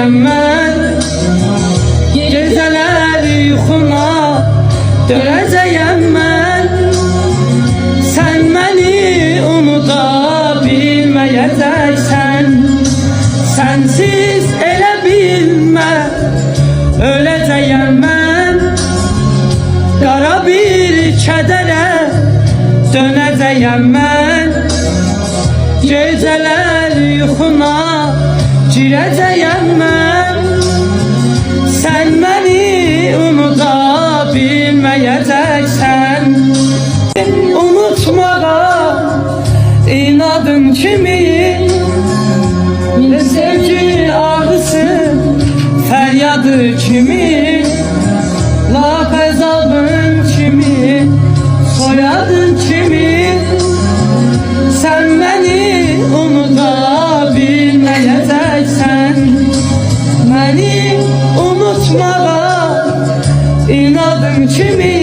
dönəcəyəm mən. Gecələr yuxuma dönəcəyəm mən. Sən məni unuda bilməyəcəksən. Sənsiz elə bilmə, öləcəyəm mən. Qara bir kədərə dönəcəyəm mən. Gecələr yuxuna girəcəyəm mən. Sən məni unuda bilməyəcəksən. Unutmağa inadın kimi, sevgi ağrısı fəryadı kimi, laf əzabın kimi, soyadın kimi. Sən məni unuda bilməyəcəksən. Məni unutmağa inadın kimi,